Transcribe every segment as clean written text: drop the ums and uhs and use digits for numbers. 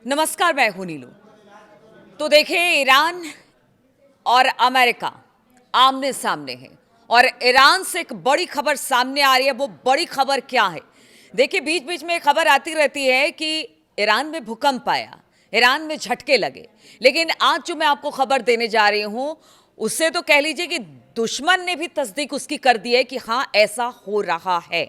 नमस्कार, मैं हूं नीलू। तो देखिए, ईरान और अमेरिका आमने सामने हैं और ईरान से एक बड़ी खबर सामने आ रही है। वो बड़ी खबर क्या है? देखिए, बीच बीच में खबर आती रहती है कि ईरान में भूकंप आया, ईरान में झटके लगे। लेकिन आज जो मैं आपको खबर देने जा रही हूं, उससे तो कह लीजिए कि दुश्मन ने भी तस्दीक उसकी कर दी है कि हाँ, ऐसा हो रहा है।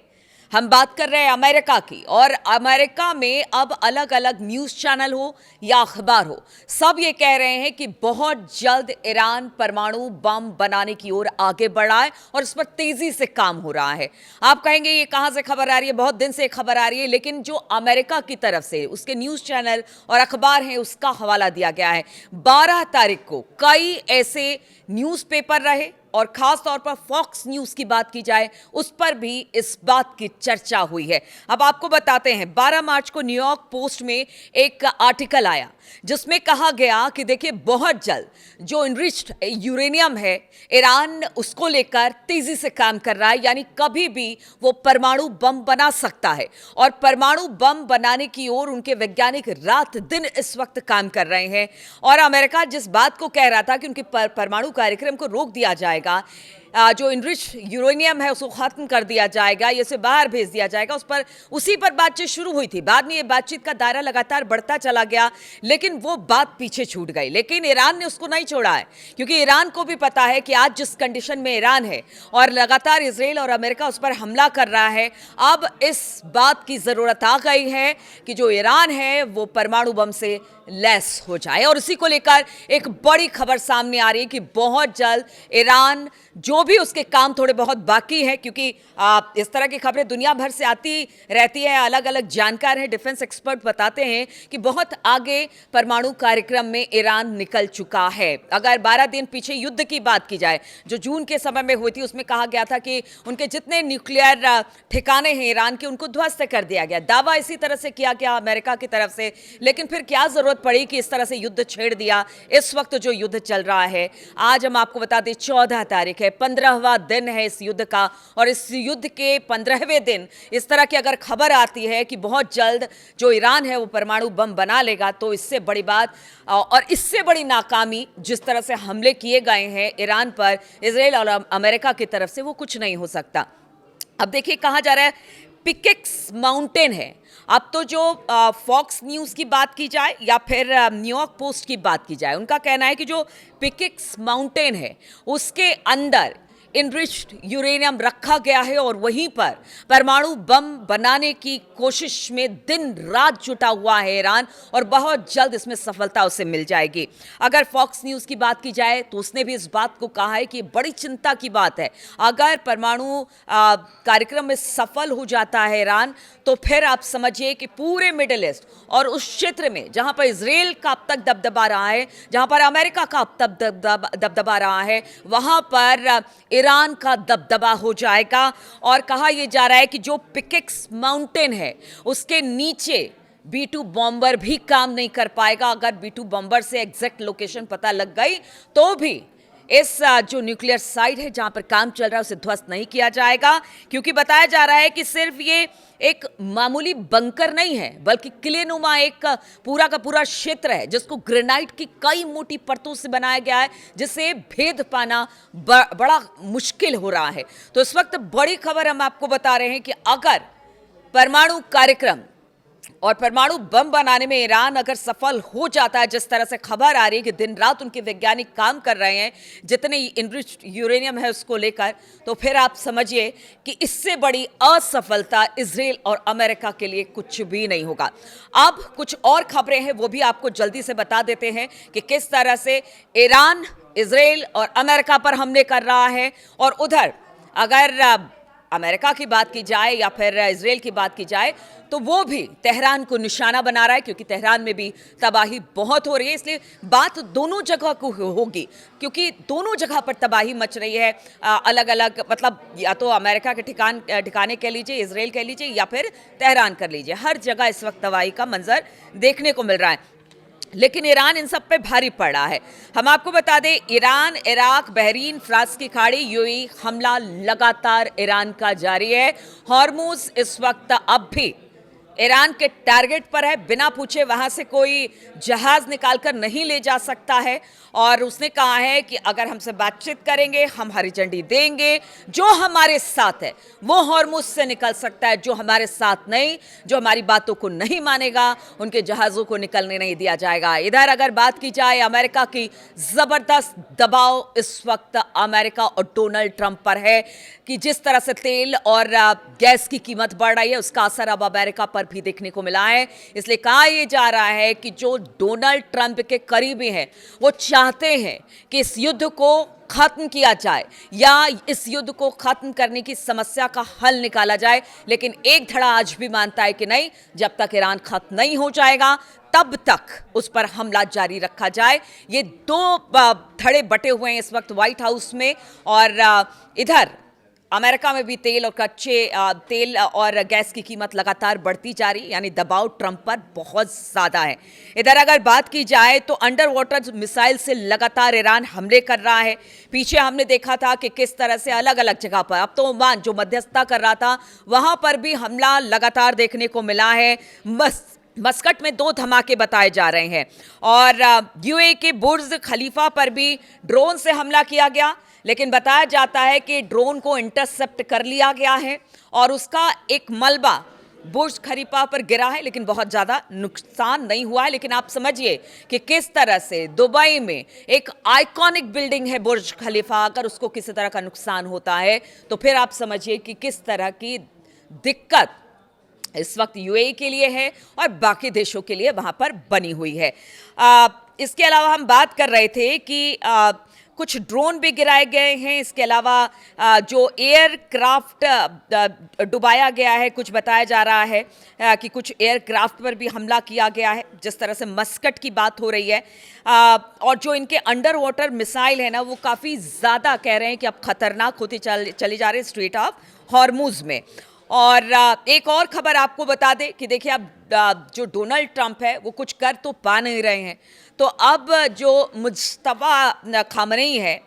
हम बात कर रहे हैं अमेरिका की, और अमेरिका में अब अलग अलग न्यूज़ चैनल हो या अखबार हो, सब ये कह रहे हैं कि बहुत जल्द ईरान परमाणु बम बनाने की ओर आगे बढ़ा है और इस पर तेजी से काम हो रहा है। आप कहेंगे ये कहां से खबर आ रही है? बहुत दिन से खबर आ रही है, लेकिन जो अमेरिका की तरफ से उसके न्यूज़ चैनल और अखबार हैं उसका हवाला दिया गया है। 12 तारीख को कई ऐसे न्यूज़पेपर रहे, और खास तौर पर फॉक्स न्यूज की बात की जाए, उस पर भी इस बात की चर्चा हुई है। अब आपको बताते हैं, 12 मार्च को न्यूयॉर्क पोस्ट में एक आर्टिकल आया जिसमें कहा गया कि देखिए, बहुत जल्द जो इनरिच्ड यूरेनियम है, ईरान उसको लेकर तेजी से काम कर रहा है, यानी कभी भी वो परमाणु बम बना सकता है। और परमाणु बम बनाने की ओर उनके वैज्ञानिक रात दिन इस वक्त काम कर रहे हैं। और अमेरिका जिस बात को कह रहा था कि उनके परमाणु कार्यक्रम को रोक दिया जाएगा, जो इनरिच यूरेनियम है उसको खत्म कर दिया जाएगा, इसे बाहर भेज दिया जाएगा, उसी पर बातचीत शुरू हुई थी। बाद में ये बातचीत का दायरा लगातार बढ़ता चला गया, लेकिन वो बात पीछे छूट गई। लेकिन ईरान ने उसको नहीं छोड़ा है, क्योंकि ईरान को भी पता है कि आज जिस कंडीशन में ईरान है और लगातार इजराइल और अमेरिका उस पर हमला कर रहा है, अब इस बात की जरूरत आ गई है कि जो ईरान है वो परमाणु बम से लेस हो जाए। और इसी को लेकर एक बड़ी खबर सामने आ रही है कि बहुत जल्द ईरान, जो भी उसके काम थोड़े बहुत बाकी हैं, क्योंकि इस तरह की खबरें दुनिया भर से आती रहती हैं, अलग अलग जानकार हैं, डिफेंस एक्सपर्ट बताते हैं कि बहुत आगे परमाणु कार्यक्रम में ईरान निकल चुका है। अगर 12 दिन पीछे युद्ध की बात की जाए जो जून के समय में हुई थी, उसमें कहा गया था कि उनके जितने न्यूक्लियर ठिकाने हैं ईरान के, उनको ध्वस्त कर दिया गया। दावा इसी तरह से किया गया अमेरिका की तरफ से, लेकिन फिर क्या जरूरत पड़ी कि इस तरह से युद्ध छेड़ दिया। इस वक्त जो युद्ध चल रहा है, आज हम आपको बता दें 14 तारीख है, 15वां दिन है इस युद्ध का। और इस युद्ध के 15वें दिन इस तरह की अगर खबर आती है कि बहुत जल्द जो ईरान है वो परमाणु बम बना लेगा, तो इससे बड़ी बात और इससे बड़ी नाकामी, जिस तरह से हमले किए गए हैं ईरान पर इजराइल और अमेरिका की तरफ से, वो कुछ नहीं हो सकता। अब देखिए, कहा जा रहा है पिकेक्स माउंटेन है। अब तो जो फॉक्स न्यूज़ की बात की जाए या फिर न्यूयॉर्क पोस्ट की बात की जाए, उनका कहना है कि जो पिकेक्स माउंटेन है उसके अंदर इनरिच्ड यूरेनियम रखा गया है और वहीं पर परमाणु बम बनाने की कोशिश में दिन रात जुटा हुआ है ईरान, और बहुत जल्द इसमें सफलता उसे मिल जाएगी। अगर फॉक्स न्यूज़ की बात की जाए तो उसने भी इस बात को कहा है कि बड़ी चिंता की बात है, अगर परमाणु कार्यक्रम में सफल हो जाता है ईरान, तो फिर आप समझिए कि पूरे मिडिल ईस्ट और उस क्षेत्र में जहां पर इजराइल का अब तक दबदबा रहा है, जहां पर अमेरिका का अब तक दबदबा रहा है, वहां पर ईरान का दबदबा हो जाएगा। और कहा यह जा रहा है कि जो पिकेक्स माउंटेन है उसके नीचे B2 बॉम्बर भी काम नहीं कर पाएगा। अगर B2 बॉम्बर से एग्जैक्ट लोकेशन पता लग गई तो भी इस जो न्यूक्लियर साइट है जहां पर काम चल रहा है उसे ध्वस्त नहीं किया जाएगा, क्योंकि बताया जा रहा है कि सिर्फ ये एक मामूली बंकर नहीं है, बल्कि किलेनुमा एक पूरा का पूरा क्षेत्र है जिसको ग्रेनाइट की कई मोटी परतों से बनाया गया है, जिसे भेद पाना बड़ा मुश्किल हो रहा है। तो इस वक्त बड़ी खबर हम आपको बता रहे हैं कि अगर परमाणु कार्यक्रम और परमाणु बम बनाने में ईरान अगर सफल हो जाता है, जिस तरह से खबर आ रही है कि दिन रात उनके वैज्ञानिक काम कर रहे हैं जितने इनरिच्ड यूरेनियम है उसको लेकर, तो फिर आप समझिए कि इससे बड़ी असफलता इजराइल और अमेरिका के लिए कुछ भी नहीं होगा। अब कुछ और खबरें हैं, वो भी आपको जल्दी से बता देते हैं कि किस तरह से ईरान इजराइल और अमेरिका पर हमले कर रहा है। और उधर अगर अमेरिका की बात की जाए या फिर इजराइल की बात की जाए, तो वो भी तेहरान को निशाना बना रहा है, क्योंकि तेहरान में भी तबाही बहुत हो रही है। इसलिए बात दोनों जगह को होगी, क्योंकि दोनों जगह पर तबाही मच रही है। अलग अलग, मतलब या तो अमेरिका के ठिकाने कह लीजिए, इजराइल कह लीजिए, या फिर तेहरान कर लीजिए, हर जगह इस वक्त तबाही का मंजर देखने को मिल रहा है। लेकिन ईरान इन सब पे भारी पड़ रहा है। हम आपको बता दें, ईरान, इराक, बहरीन, फ्रांस की खाड़ी, यूएई, हमला लगातार ईरान का जारी है। हॉर्मुज इस वक्त अब भी ईरान के टारगेट पर है, बिना पूछे वहां से कोई जहाज निकालकर नहीं ले जा सकता है। और उसने कहा है कि अगर हमसे बातचीत करेंगे, हम हरी झंडी देंगे, जो हमारे साथ है वो हॉर्मुज से निकल सकता है, जो हमारे साथ नहीं, जो हमारी बातों को नहीं मानेगा, उनके जहाज़ों को निकलने नहीं दिया जाएगा। इधर अगर बात की जाए अमेरिका की, ज़बरदस्त दबाव इस वक्त अमेरिका और डोनाल्ड ट्रंप पर है कि जिस तरह से तेल और गैस की कीमत बढ़ रही है, उसका असर अब अमेरिका पर भी देखने को मिला है। इसलिए कहा यह जा रहा है कि जो डोनाल्ड ट्रंप के करीबी हैं वो चाहते हैं कि इस युद्ध को खत्म किया जाए या इस युद्ध को खत्म करने की समस्या का हल निकाला जाए। लेकिन एक धड़ा आज भी मानता है कि नहीं, जब तक ईरान खत्म नहीं हो जाएगा तब तक उस पर हमला जारी रखा जाए। ये दो धड़े बटे हुए हैं इस वक्त व्हाइट हाउस में। और इधर अमेरिका में भी तेल और कच्चे तेल और गैस की कीमत लगातार बढ़ती जा रही, यानी दबाव ट्रंप पर बहुत ज़्यादा है। इधर अगर बात की जाए तो अंडर वाटर मिसाइल से लगातार ईरान हमले कर रहा है। पीछे हमने देखा था कि किस तरह से अलग अलग जगह पर, अब तो ओमान जो मध्यस्थता कर रहा था वहाँ पर भी हमला लगातार देखने को मिला है। मस्कट में 2 धमाके बताए जा रहे हैं और यूएई के बुर्ज खलीफा पर भी ड्रोन से हमला किया गया, लेकिन बताया जाता है कि ड्रोन को इंटरसेप्ट कर लिया गया है और उसका एक मलबा बुर्ज खलीफा पर गिरा है, लेकिन बहुत ज़्यादा नुकसान नहीं हुआ है। लेकिन आप समझिए कि किस तरह से दुबई में एक आइकॉनिक बिल्डिंग है बुर्ज खलीफा, अगर उसको किसी तरह का नुकसान होता है तो फिर आप समझिए कि किस तरह की दिक्कत इस वक्त यूएई के लिए है और बाकी देशों के लिए वहाँ पर बनी हुई है। इसके अलावा हम बात कर रहे थे कि कुछ ड्रोन भी गिराए गए हैं। इसके अलावा जो एयरक्राफ्ट डुबाया गया है, कुछ बताया जा रहा है कि कुछ एयरक्राफ्ट पर भी हमला किया गया है, जिस तरह से मस्कट की बात हो रही है। और जो इनके अंडर वाटर मिसाइल है ना, वो काफ़ी ज़्यादा कह रहे हैं कि अब खतरनाक होती चली जा रही है स्ट्रेट ऑफ हॉर्मुज में। और एक और खबर आपको बता दें कि देखिए अब जो डोनाल्ड ट्रंप है वो कुछ कर तो पा नहीं रहे हैं, तो अब जो मुज्तबा खामनेई है,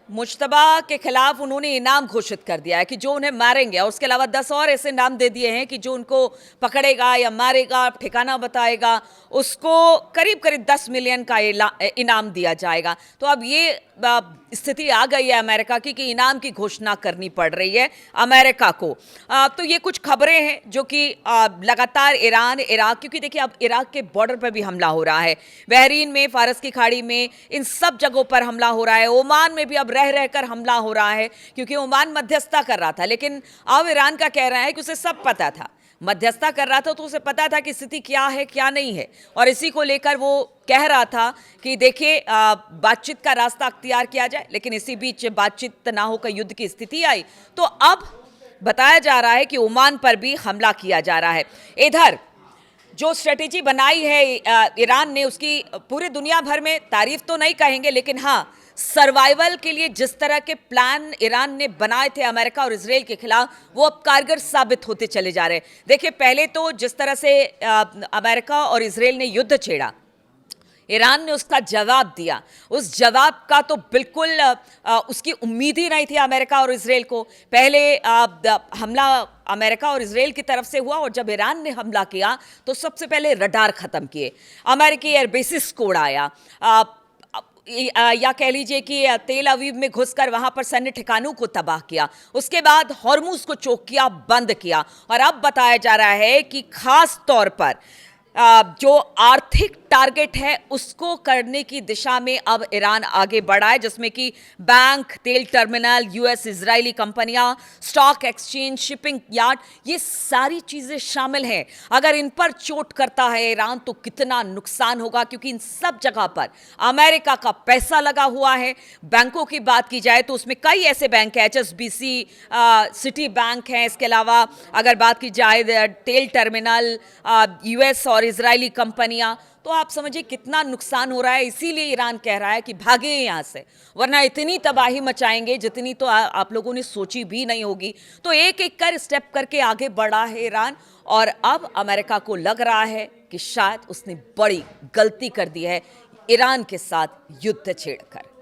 मुज्तबा के खिलाफ उन्होंने इनाम घोषित कर दिया है कि जो उन्हें मारेंगे, और उसके अलावा 10 और ऐसे नाम दे दिए हैं कि जो उनको पकड़ेगा या मारेगा, ठिकाना बताएगा, उसको करीब करीब 10 मिलियन का इनाम दिया जाएगा। तो अब ये स्थिति आ गई है अमेरिका की कि इनाम की घोषणा करनी पड़ रही है अमेरिका को। तो ये कुछ खबरें हैं जो कि लगातार ईरान, इराक, क्योंकि देखिए अब इराक के बॉर्डर पर भी हमला हो रहा है, बहरीन में, फारस की खाड़ी में, इन सब जगहों पर हमला हो रहा है। ओमान में भी अब रह रहकर हमला हो रहा है क्योंकि ओमान मध्यस्थता कर रहा था, लेकिन अब ईरान का कह रहा है कि उसे सब पता था, मध्यस्थता कर रहा था तो उसे पता था कि स्थिति क्या है क्या नहीं है, और इसी को लेकर वो कह रहा था कि देखिए बातचीत का रास्ता अख्तियार किया जाए। लेकिन इसी बीच बातचीत ना होकर युद्ध की स्थिति आई, तो अब बताया जा रहा है कि ओमान पर भी हमला किया जा रहा है। इधर जो स्ट्रेटेजी बनाई है ईरान ने, उसकी पूरी दुनिया भर में तारीफ तो नहीं कहेंगे, लेकिन हाँ, सर्वाइवल के लिए जिस तरह के प्लान ईरान ने बनाए थे अमेरिका और इजराइल के खिलाफ, वो अब कारगर साबित होते चले जा रहे हैं। देखिए पहले तो जिस तरह से अमेरिका और इजराइल ने युद्ध छेड़ा, ईरान ने उसका जवाब दिया। उस जवाब का तो बिल्कुल उसकी उम्मीद ही नहीं थी अमेरिका और इजराइल को। पहले हमला अमेरिका और इजराइल की तरफ से हुआ, और जब ईरान ने हमला किया तो सबसे पहले रडार ख़त्म किए, अमेरिकी एयरबेसिस को उड़ाया, या कह लीजिए कि तेल अवीव में घुसकर वहां पर सैन्य ठिकानों को तबाह किया। उसके बाद हॉर्मुज को चोक किया, बंद किया, और अब बताया जा रहा है कि खास तौर पर जो आर्थिक टारगेट है उसको करने की दिशा में अब ईरान आगे बढ़ा है, जिसमें कि बैंक, तेल टर्मिनल, यूएस इजरायली कंपनियां, स्टॉक एक्सचेंज, शिपिंग यार्ड, ये सारी चीजें शामिल हैं। अगर इन पर चोट करता है ईरान तो कितना नुकसान होगा, क्योंकि इन सब जगह पर अमेरिका का पैसा लगा हुआ है। बैंकों की बात की जाए तो उसमें कई ऐसे बैंक हैं, HSBC, सिटी बैंक हैं। इसके अलावा अगर बात की जाए तेल टर्मिनल, यूएस और इजरायली कंपनियां, तो आप समझिए कितना नुकसान हो रहा है। इसीलिए ईरान कह रहा है कि भागे यहाँ से, वरना इतनी तबाही मचाएंगे जितनी तो आप लोगों ने सोची भी नहीं होगी। तो एक एक कर स्टेप करके आगे बढ़ा है ईरान, और अब अमेरिका को लग रहा है कि शायद उसने बड़ी गलती कर दी है ईरान के साथ युद्ध छेड़कर।